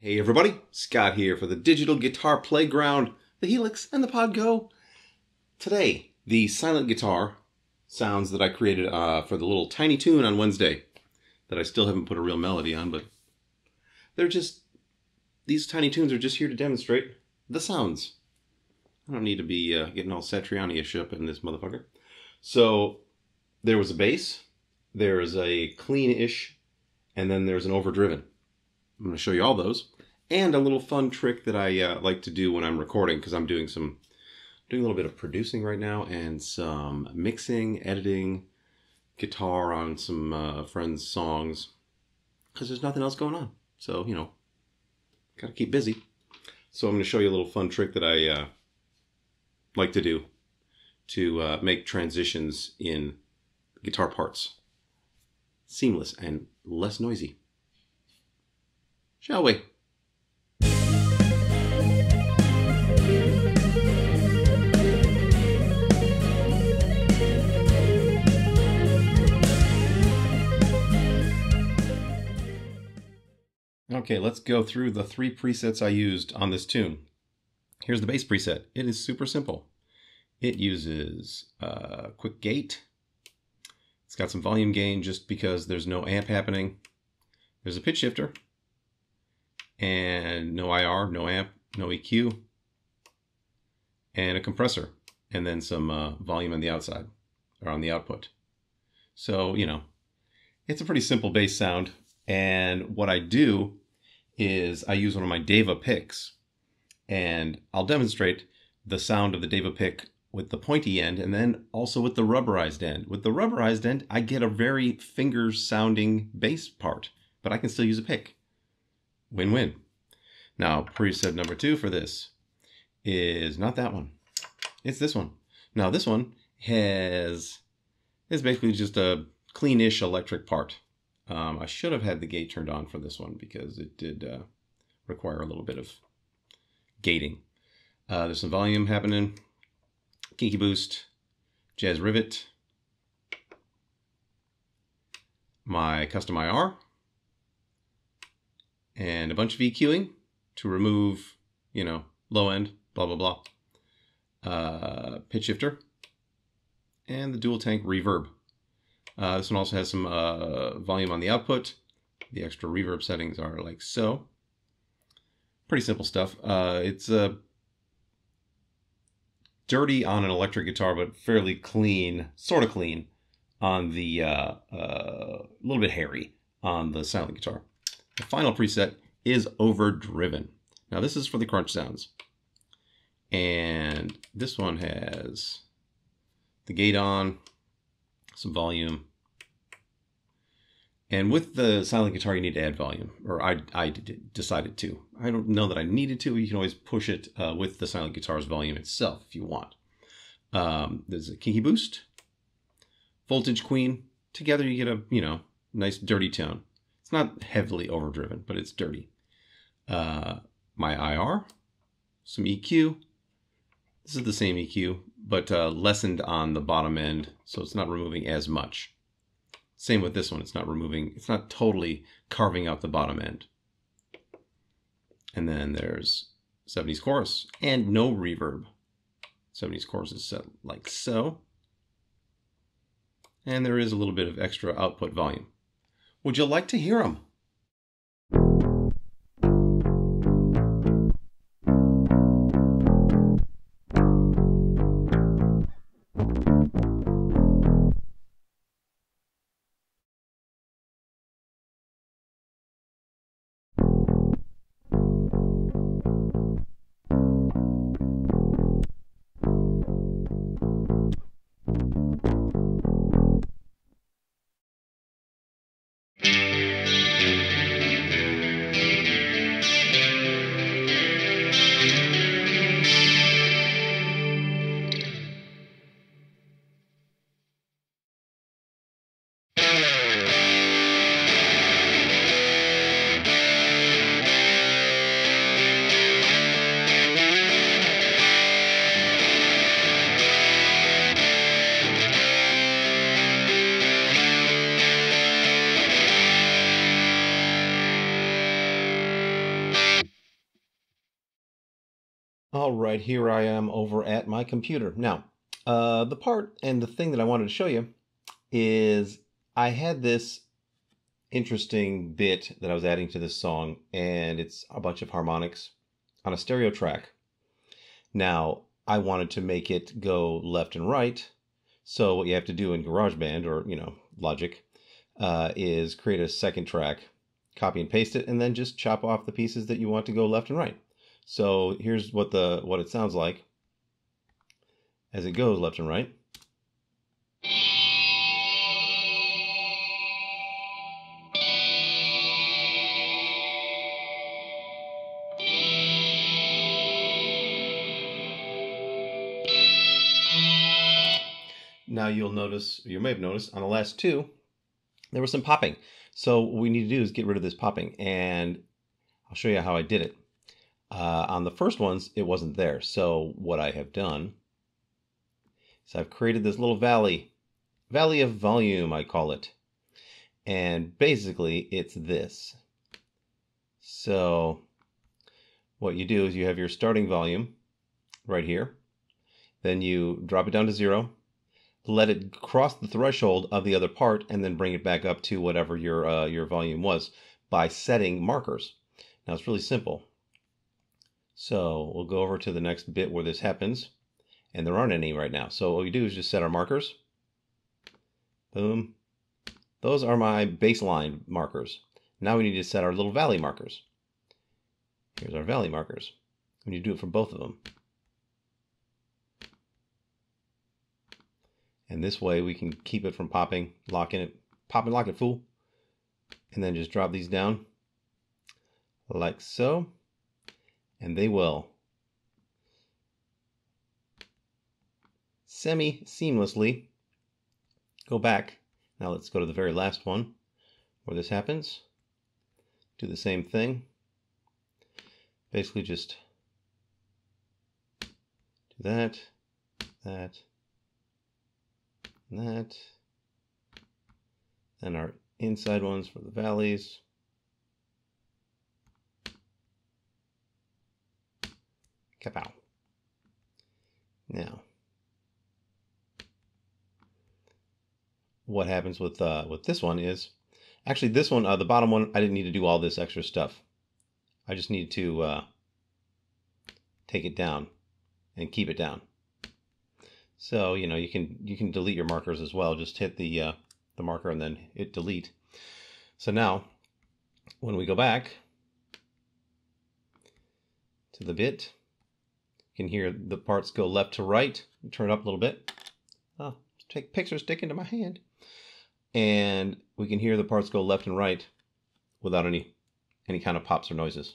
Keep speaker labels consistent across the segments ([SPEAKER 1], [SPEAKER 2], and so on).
[SPEAKER 1] Hey everybody, Scott here for the Digital Guitar Playground, the Helix and the Podgo. Today, the silent guitar sounds that I created for the little tiny tune on Wednesday that I still haven't put a real melody on, but these tiny tunes are just here to demonstrate the sounds. I don't need to be getting all Satriani-ish up in this motherfucker. So, there was a bass, there's a clean-ish, and then there's an overdriven. I'm going to show you all those. And a little fun trick that I like to do when I'm recording, because I'm doing a little bit of producing right now and some mixing, editing, guitar on some friends' songs, because there's nothing else going on. So, you know, got to keep busy. So I'm going to show you a little fun trick that I like to do to make transitions in guitar parts seamless and less noisy. Shall we? Okay, let's go through the 3 presets I used on this tune. Here's the bass preset. It is super simple. It uses a quick gate. It's got some volume gain just because there's no amp happening. There's a pitch shifter. And no IR, no amp, no EQ. And a compressor. And then some volume on the outside, or on the output. So, you know, it's a pretty simple bass sound. And what I do is I use one of my Deva picks, and I'll demonstrate the sound of the Deva pick with the pointy end and then also with the rubberized end. With the rubberized end, I get a very finger-sounding bass part, but I can still use a pick. Win-win. Now, preset number 2 for this is not that one. It's this one. Now, this one is basically just a clean-ish electric part. I should have had the gate turned on for this one because it did require a little bit of gating. There's some volume happening, kinky boost, Jazz Rivet, my custom IR, and a bunch of EQing to remove, you know, low end, blah, blah, blah. Pitch shifter, and the dual tank reverb. This one also has some volume on the output. The extra reverb settings are like so. Pretty simple stuff. It's dirty on an electric guitar, but fairly clean, sort of clean, on the little bit hairy on the silent guitar. The final preset is overdriven. Now this is for the crunch sounds. And this one has the gate on, some volume. And with the silent guitar, you need to add volume, or I decided to. I don't know that I needed to. You can always push it with the silent guitar's volume itself if you want. There's a kinky boost, voltage queen. Together you get a, you know, nice dirty tone. It's not heavily overdriven, but it's dirty. My IR, some EQ. This is the same EQ, but lessened on the bottom end, so it's not removing as much. Same with this one, it's not totally carving out the bottom end. And then there's 70s chorus, and no reverb. 70s chorus is set like so. And there is a little bit of extra output volume. Would you like to hear them? All right, here I am over at my computer. Now, the part and the thing that I wanted to show you is I had this interesting bit that I was adding to this song, and it's a bunch of harmonics on a stereo track. Now, I wanted to make it go left and right, so what you have to do in GarageBand or, Logic, is create a second track, copy and paste it, and then just chop off the pieces that you want to go left and right. So here's what it sounds like as it goes left and right. Now you'll notice, you may have noticed, on the last two, there was some popping. So what we need to do is get rid of this popping, and I'll show you how I did it. On the first ones, it wasn't there. So what I have done is I've created this little valley of volume, I call it. And basically, it's this. So what you do is you have your starting volume right here. Then you drop it down to 0. Let it cross the threshold of the other part, and then bring it back up to whatever your volume was by setting markers. Now it's really simple. So we'll go over to the next bit where this happens, and there aren't any right now. So what we do is just set our markers. Boom. Those are my baseline markers. Now we need to set our little valley markers. Here's our valley markers. We need to do it for both of them. And this way we can keep it from popping, locking it, pop and lock it, fool. And then just drop these down like so. And they will semi-seamlessly go back. Now let's go to the very last one where this happens. Do the same thing. Basically just do that, that, and that. Then our inside ones for the valleys. Kapow. Now, what happens with this one is, actually this one, the bottom one, I didn't need to do all this extra stuff. I just need to take it down and keep it down. So you can delete your markers as well. Just hit the marker and then hit delete. So now, when we go back to the bit, you can hear the parts go left to right. Turn it up a little bit. Oh, take picture stick into my hand. And we can hear the parts go left and right without any kind of pops or noises.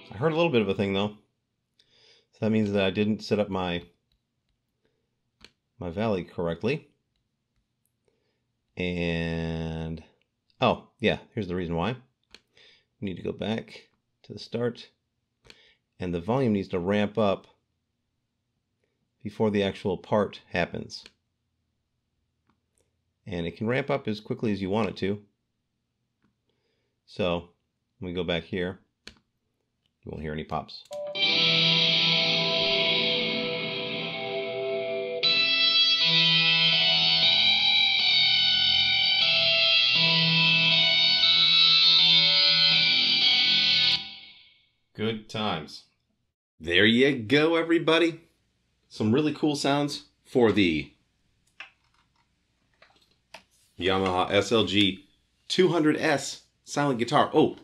[SPEAKER 1] I heard a little bit of a thing though. So that means that I didn't set up my valley correctly. And oh yeah, here's the reason why. We need to go back to the start, and the volume needs to ramp up before the actual part happens. And it can ramp up as quickly as you want it to. So when we go back here, you won't hear any pops. Good times. There you go, everybody. Some really cool sounds for the Yamaha SLG 200S silent guitar. Oh,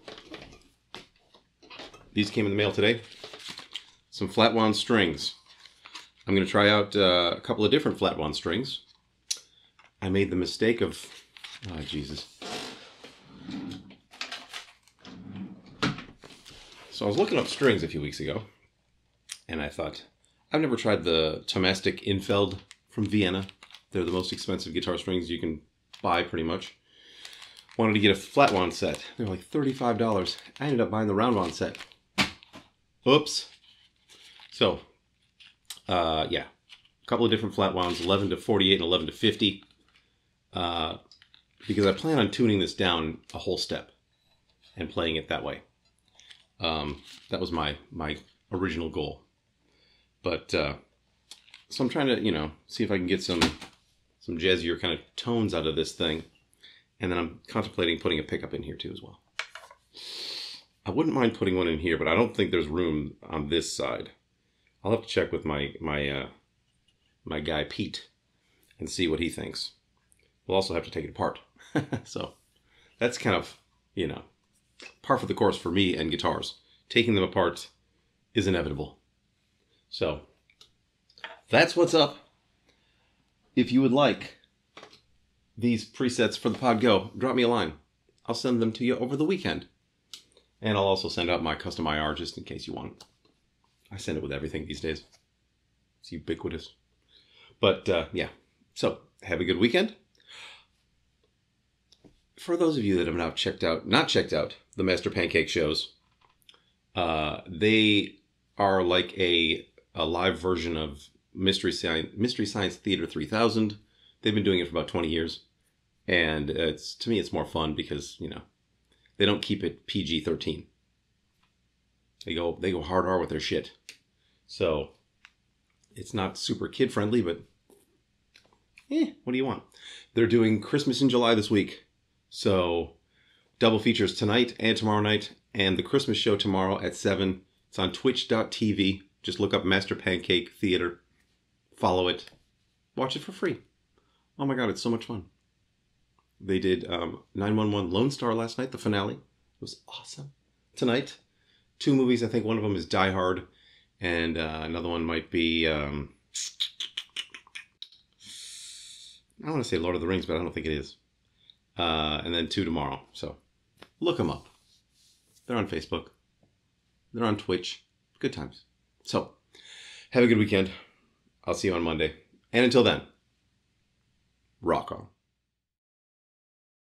[SPEAKER 1] these came in the mail today. Some flat wound strings. I'm going to try out a couple of different flat wound strings. I made the mistake of, oh Jesus. So I was looking up strings a few weeks ago, and I thought, I've never tried the Tomastic Infeld from Vienna. They're the most expensive guitar strings you can buy, pretty much. Wanted to get a flat wound set. They were like $35. I ended up buying the round wound set. Oops. So, yeah. a couple of different flat wounds, 11 to 48 and 11 to 50, because I plan on tuning this down a whole step and playing it that way. That was my original goal. But so I'm trying to, see if I can get some jazzier kind of tones out of this thing. And then I'm contemplating putting a pickup in here too as well. I wouldn't mind putting one in here, but I don't think there's room on this side. I'll have to check with my guy Pete and see what he thinks. We'll also have to take it apart. So that's kind of, par for the course for me and guitars. Taking them apart is inevitable. So that's what's up. If you would like these presets for the Pod Go, drop me a line. I'll send them to you over the weekend. And I'll also send out my custom IR just in case you want it. I send it with everything these days. It's ubiquitous. But yeah, so have a good weekend. For those of you that have not checked out the Master Pancake shows, they are like a live version of Mystery Science Theater 3000. They've been doing it for about 20 years. And to me, it's more fun because, they don't keep it PG-13. They go hard R with their shit. So it's not super kid friendly, but what do you want? They're doing Christmas in July this week. So double features tonight and tomorrow night, and the Christmas show tomorrow at 7. It's on twitch.tv. Just look up Master Pancake Theater. Follow it. Watch it for free. Oh my god, it's so much fun. They did 911 Lone Star last night, the finale. It was awesome. Tonight, 2 movies. I think one of them is Die Hard, and another one might be, I want to say Lord of the Rings, but I don't think it is. And then 2 tomorrow. So look them up. They're on Facebook. They're on Twitch. Good times. So have a good weekend. I'll see you on Monday. And until then, rock on.